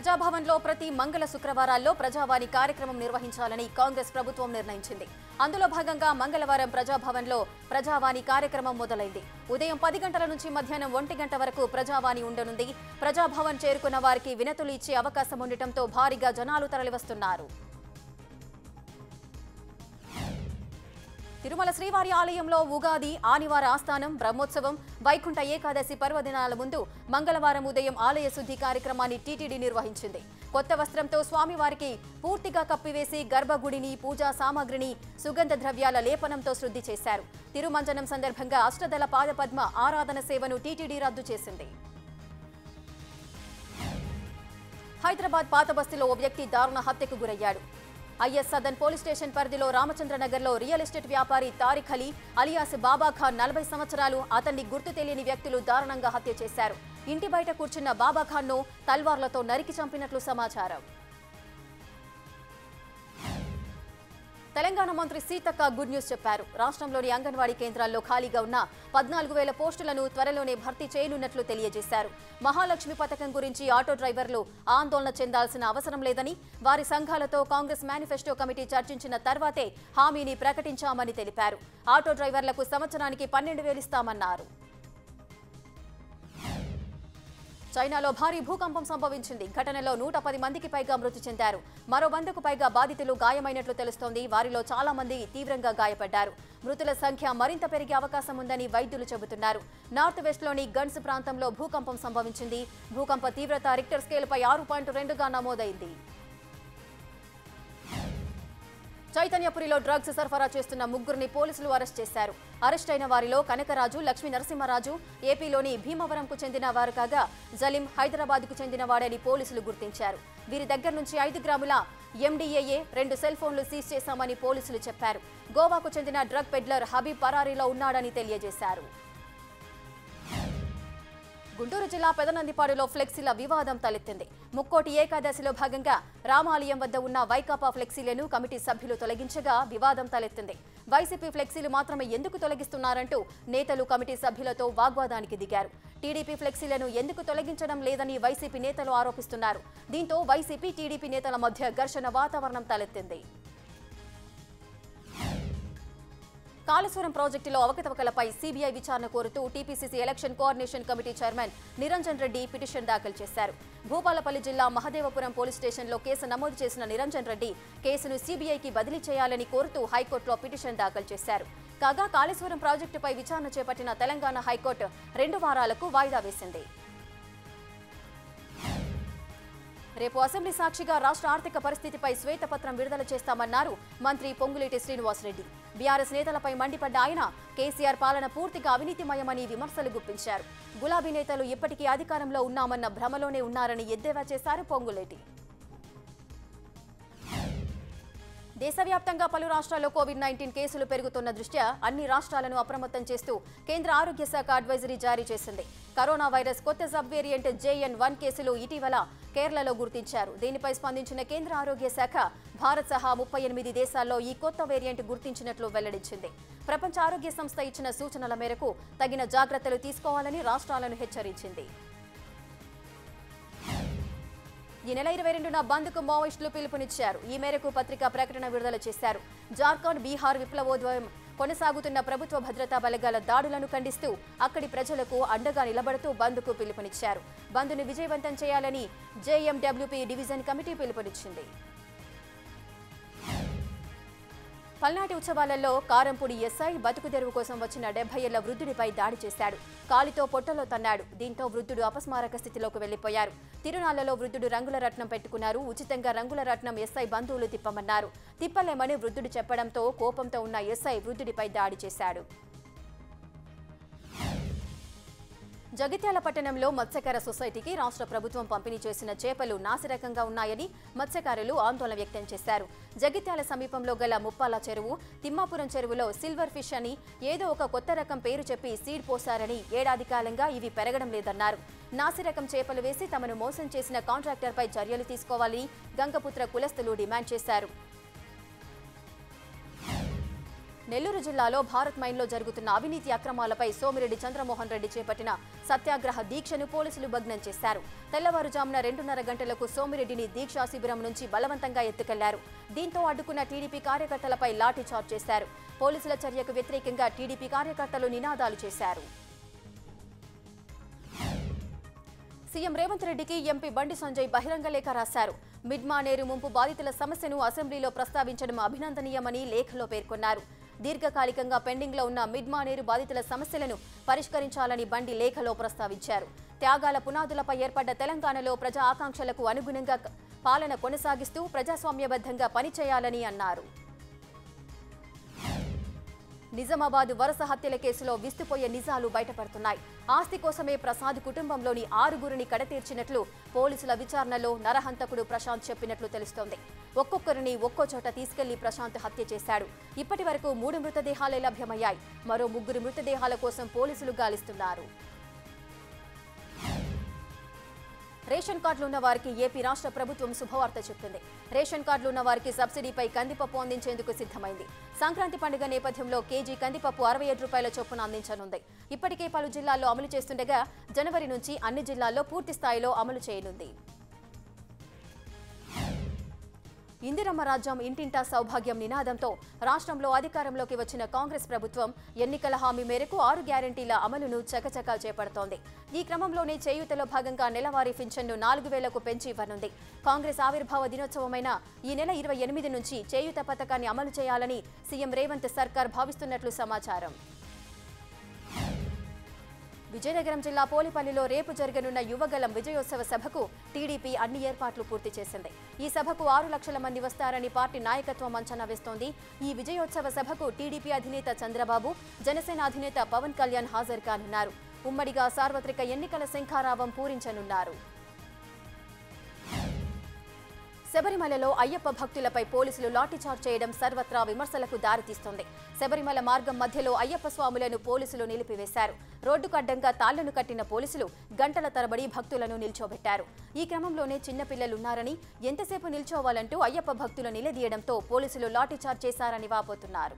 ప్రజాభవన్లో ప్రతి మంగళ శుక్రవారాల్లో ప్రజావాణి కార్యక్రమం నిర్వహించాలని కాంగ్రెస్ ప్రభుత్వం నిర్ణయించింది. అందులో భాగంగా మంగళవారం ప్రజాభవన్లో ప్రజావాణి కార్యక్రమం మొదలైంది. ఉదయం 10 గంటల నుంచి మధ్యాహ్నం 1 గంట వరకు ప్రజావాణి ఉండనుంది. ప్రజాభవన్ చేరుకున్న వారికి వినతులు ఇచ్చే అవకాశం ఉండటంతో భారీగా జనాలు తరలివస్తున్నారు. తిరుమల శ్రీవారి ఆలయంలో ఉగాది, ఆదివార ఆస్థానం, బ్రహ్మోత్సవం, వైకుంఠ ఏకాదశి పర్వదినాల ముందు మంగళవారం ఉదయం ఆలయ శుద్ధి కార్యక్రమాన్ని టీటీడీ నిర్వహించింది. కొత్త వస్త్రంతో స్వామివారికి పూర్తిగా కప్పివేసి గర్భగుడిని, పూజా సామాగ్రిని సుగంధ ద్రవ్యాల లేపనంతో శుద్ధి చేశారు. తిరుమంజనం సందర్భంగా అష్టదళ పాదపద్మ ఆరాధన సేవను టీటీడీ రద్దు చేసింది. హైదరాబాద్ పాత బస్తీలో ఓ వ్యక్తి దారుణ హత్యకు గురయ్యాడు. ఐఎస్ సదన్ పోలీస్ స్టేషన్ పరిధిలో రామచంద్రనగర్లో రియల్ ఎస్టేట్ వ్యాపారి తారిక్ అలీ అలియాస్ బాబాఖాన్ 40 సంవత్సరాలు అతన్ని గుర్తు తెలియని వ్యక్తులు దారుణంగా హత్య చేశారు. ఇంటి బయట కూర్చున్న బాబాఖాన్ను తల్వార్లతో నరికి చంపినట్లు సమాచారం. తెలంగాణ మంత్రి సీతక్క గుడ్ న్యూస్ చెప్పారు. రాష్ట్రంలోని అంగన్వాడీ కేంద్రాల్లో ఖాళీగా ఉన్న 14,000 పోస్టులను త్వరలోనే భర్తీ చేయనున్నట్లు తెలియజేశారు. మహాలక్ష్మి పథకం గురించి ఆటో డ్రైవర్లు ఆందోళన చెందాల్సిన అవసరం లేదని, వారి సంఘాలతో కాంగ్రెస్ మేనిఫెస్టో కమిటీ చర్చించిన తర్వాతే హామీని ప్రకటించామని తెలిపారు. ఆటో డ్రైవర్లకు సంవత్సరానికి 12,000 ఇస్తామన్నారు. చైనాలో భారీ భూకంపం సంభవించింది. ఘటనలో 110 మందికి పైగా మృతి చెందారు. మరో 100కు పైగా బాధితులు గాయమైనట్లు తెలుస్తోంది. వారిలో చాలా మంది తీవ్రంగా గాయపడ్డారు. మృతుల సంఖ్య మరింత పెరిగే అవకాశం ఉందని వైద్యులు చెబుతున్నారు. నార్త్ వెస్ట్లోని గన్స్ ప్రాంతంలో భూకంపం సంభవించింది. భూకంప తీవ్రత రిక్టర్ స్కేల్పై 6.2గా నమోదైంది. చైతన్యపురిలో డ్రగ్స్ సరఫరా చేస్తున్న 3గురిని పోలీసులు అరెస్ట్ చేశారు. అరెస్ట్ అయిన వారిలో కనకరాజు, లక్ష్మీ నరసింహరాజు ఏపీలోని భీమవరంకు చెందిన వారు కాగా, జలీం హైదరాబాద్కు చెందిన వాడని పోలీసులు గుర్తించారు. వీరి దగ్గర నుంచి 5 గ్రాముల ఎండీఏఏ, 2 సెల్ ఫోన్లు సీజ్ చేశామని పోలీసులు చెప్పారు. గోవాకు చెందిన డ్రగ్ పెడ్లర్ హబీబ్ పరారీలో ఉన్నాడని తెలియజేశారు. గుంటూరు జిల్లా పెదనందిపాడులో ఫ్లెక్సీల వివాదం తలెత్తింది. ముక్కోటి ఏకాదశిలో భాగంగా రామాలయం వద్ద ఉన్న వైకాపా ఫ్లెక్సీలను కమిటీ సభ్యులు తొలగించగా వివాదం తలెత్తింది. వైసీపీ ఫ్లెక్సీలు మాత్రమే ఎందుకు తొలగిస్తున్నారంటూ నేతలు కమిటీ సభ్యులతో వాగ్వాదానికి దిగారు. టీడీపీ ఫ్లెక్సీలను ఎందుకు తొలగించడం లేదని వైసీపీ నేతలు ఆరోపిస్తున్నారు. దీంతో వైసీపీ, టీడీపీ నేతల మధ్య ఘర్షణ వాతావరణం తలెత్తింది. కాళేశ్వరం ప్రాజెక్టులో అవకతవకలపై సీబీఐ విచారణ కోరుతూ TPCC election coordination committee chairman Niranjan Reddy petition దాఖలు చేశారు. భూపాలపల్లి జిల్లా మహదేవపురం పోలీస్ స్టేషన్లో కేసు నమోదు చేసిన నిరంజన్ రెడ్డి కేసును సీబీఐకి బదిలీ చేయాలని కోరుతూ హైకోర్టులో పిటిషన్ దాఖలు చేశారు. కాగా కాళేశ్వరం ప్రాజెక్టుపై విచారణ చేపట్టిన తెలంగాణ హైకోర్టు 2 వారాలకు వాయిదా వేసింది. రేపు అసెంబ్లీ సాక్షిగా రాష్ట్ర ఆర్థిక పరిస్థితిపై శ్వేతపత్రం విడుదల చేస్తామన్నారు మంత్రి పొంగులేటి శ్రీనివాసరెడ్డి. బీఆర్ఎస్ నేతలపై మండిపడ్డ ఆయన కేసీఆర్ పాలన పూర్తిగా అవినీతిమయమని విమర్శలు గుప్పించారు. గులాబీ నేతలు ఇప్పటికీ అధికారంలో ఉన్నామన్న భ్రమలోనే ఉన్నారని ఎద్దేవా చేశారు పొంగులేటి. దేశవ్యాప్తంగా పలు రాష్ట్రాల్లో కోవిడ్-19 కేసులు పెరుగుతున్న దృష్ట్యా అన్ని రాష్ట్రాలను అప్రమత్తం చేస్తూ కేంద్ర ఆరోగ్య శాఖ అడ్వైజరీ జారీ చేసింది. కరోనా వైరస్ కొత్త సబ్ వేరియంట్ JN.1 కేసులు ఇటీవల కేరళలో గుర్తించారు. దీనిపై స్పందించిన కేంద్ర ఆరోగ్య శాఖ భారత్ సహా 38 దేశాల్లో ఈ కొత్త వేరియంట్ గుర్తించినట్లు వెల్లడించింది. ప్రపంచ ఆరోగ్య సంస్థ ఇచ్చిన సూచనల మేరకు తగిన జాగ్రత్తలు తీసుకోవాలని రాష్ట్రాలను హెచ్చరించింది. ఈ నెల 22న బంద్కు మావోయిస్టులు పిలుపునిచ్చారు. ఈ మేరకు పత్రికా ప్రకటన విడుదల చేశారు. జార్ఖండ్, బీహార్ విప్లవోద్యమం కొనసాగుతున్న ప్రభుత్వ భద్రతా బలగాల దాడులను ఖండిస్తూ అక్కడి ప్రజలకు అండగా నిలబడుతూ బంద్కు పిలుపునిచ్చారు. బంద్ను విజయవంతం చేయాలని జేఎండబ్ల్యూపీ డివిజన్ కమిటీ పిలుపునిచ్చింది. పల్నాటి ఉత్సవాలలో కారంపూడి ఎస్ఐ బతుకుదెరువు కోసం వచ్చిన 70 ఏళ్ల వృద్ధుడిపై దాడి చేశాడు. కాలితో పొట్టలో తన్నాడు. దీంతో వృద్ధుడు అపస్మారక స్థితిలోకి వెళ్లిపోయారు. తిరునాళ్లలో వృద్ధుడు రంగుల రత్నం పెట్టుకున్నారు. ఉచితంగా రంగుల రత్నం ఎస్ఐ బంధువులు తిప్పమన్నారు. తిప్పలేమని వృద్ధుడు చెప్పడంతో కోపంతో ఉన్న ఎస్ఐ వృద్ధుడిపై దాడి చేశాడు. జగిత్యాల పట్టణంలో మత్స్యకార సొసైటీకి రాష్ట్ర ప్రభుత్వం పంపిణీ చేసిన చేపలు నాసిరకంగా ఉన్నాయని మత్స్యకారులు ఆందోళన వ్యక్తం చేశారు. జగిత్యాల సమీపంలో గల ముప్పాల చెరువు, తిమ్మాపురం చెరువులో సిల్వర్ ఫిష్ అని ఏదో ఒక కొత్త రకం పేరు చెప్పి సీడ్ పోసారని, ఏడాది కాలంగా ఇవి పెరగడం లేదన్నారు. నాసిరకం చేపలు వేసి తమను మోసం చేసిన కాంట్రాక్టర్పై చర్యలు తీసుకోవాలని గంగపుత్ర కులస్తులు డిమాండ్ చేశారు. నెల్లూరు జిల్లాలో భారత్ మైన్లో జరుగుతున్న అవినీతి అక్రమాలపై సోమిరెడ్డి చంద్రమోహన్ రెడ్డి చేపట్టిన సత్యాగ్రహ దీక్షను పోలీసులు భగ్నం చేశారు. తెల్లవారుజామున 2:30 గంటలకు సోమిరెడ్డిని దీక్షా శిబిరం నుంచి బలవంతంగా ఎత్తుకెళ్లారు. దీంతో అడ్డుకున్న టీడీపీ కార్యకర్తలపై లాఠీ చార్జ్ చేశారు. పోలీసుల చర్యకు వ్యతిరేకంగా టీడీపీ కార్యకర్తలు నినాదాలు చేశారు. సీఎం రేవంత్ రెడ్డికి ఎంపీ బండి సంజయ్ బహిరంగ లేఖ రాశారు. మిడ్మానేరు ముంపు బాధితుల సమస్యను అసెంబ్లీలో ప్రస్తావించడం అభినందనీయమని లేఖలో పేర్కొన్నారు. దీర్ఘకాలికంగా పెండింగ్లో ఉన్న మిడ్మానేరు బాధితుల సమస్యలను పరిష్కరించాలని బండి లేఖలో ప్రస్తావించారు. త్యాగాల పునాదులపై ఏర్పడ్డ తెలంగాణలో ప్రజా ఆకాంక్షలకు అనుగుణంగా పాలన కొనసాగిస్తూ ప్రజాస్వామ్యబద్ధంగా పనిచేయాలని అన్నారు. నిజామాబాద్ వరుస హత్యల కేసులో విస్తుపోయే నిజాలు బయటపడుతున్నాయి. ఆస్తి కోసమే ప్రసాద్ కుటుంబంలోని 6గురిని కడతీర్చినట్లు పోలీసుల విచారణలో నరహంతకుడు ప్రశాంత్ చెప్పినట్లు తెలుస్తోంది. ఒక్కొక్కరిని ఒక్కో చోట తీసుకెళ్లి ప్రశాంత్ హత్య చేశాడు. ఇప్పటి వరకు 3 మృతదేహాలే లభ్యమయ్యాయి. మరో 3 మృతదేహాల కోసం పోలీసులు గాలిస్తున్నారు. రేషన్ కార్డులు ఉన్న వారికి ఏపీ రాష్ట్ర ప్రభుత్వం శుభవార్త చెప్పింది. రేషన్ కార్డులు ఉన్న వారికి సబ్సిడీపై కందిపప్పు అందించేందుకు సిద్ధమైంది. సంక్రాంతి పండుగ నేపథ్యంలో కేజీ కందిపప్పు 67 రూపాయల చొప్పున అందించనుంది. ఇప్పటికే పలు జిల్లాల్లో అమలు చేస్తుండగా జనవరి నుంచి అన్ని జిల్లాల్లో పూర్తి స్థాయిలో అమలు చేయనుంది. ఇందిరమ్మ రాజ్యం ఇంటింటా సౌభాగ్యం నినాదంతో రాష్ట్రంలో అధికారంలోకి వచ్చిన కాంగ్రెస్ ప్రభుత్వం ఎన్నికల హామీ మేరకు 6 గ్యారెంటీల అమలును చకచకా చేపడుతోంది. ఈ క్రమంలోనే చేయూతలో భాగంగా నెలవారీ పింఛన్ను 4,000కు పెంచి ఇవ్వనుంది. కాంగ్రెస్ ఆవిర్భావ దినోత్సవమైన ఈ నెల 28 నుంచి చేయూత పథకాన్ని అమలు చేయాలని సీఎం రేవంత్ సర్కార్ భావిస్తున్నట్లు సమాచారం. విజయనగరం జిల్లా పోలిపల్లిలో రేపు జరగనున్న యువగలం విజయోత్సవ సభకు టీడీపీ అన్ని ఏర్పాట్లు పూర్తి చేసింది. ఈ సభకు 6 లక్షల మంది వస్తారని పార్టీ నాయకత్వం అంచనా వేస్తోంది. ఈ విజయోత్సవ సభకు టీడీపీ అధినేత చంద్రబాబు, జనసేన అధినేత పవన్ కళ్యాణ్ హాజరు కానున్నారు. ఉమ్మడిగా సార్వత్రిక ఎన్నికల శంఖారావం పూరించనున్నారు. శబరిమలలో అయ్యప్ప భక్తులపై పోలీసులు లాఠీచార్జ్ చేయడం సర్వత్రా విమర్శలకు దారితీస్తోంది. శబరిమల మార్గం మధ్యలో అయ్యప్ప స్వాములను పోలీసులు నిలిపివేశారు. రోడ్డుకు అడ్డంగా తాళ్లను కట్టిన పోలీసులు గంటల తరబడి భక్తులను నిల్చోబెట్టారు. ఈ క్రమంలోనే చిన్నపిల్లలున్నారని ఎంతసేపు నిల్చోవాలంటూ అయ్యప్ప భక్తులు నిలదీయడంతో పోలీసులు లాఠీచార్జ్ చేశారని వాపోతున్నారు.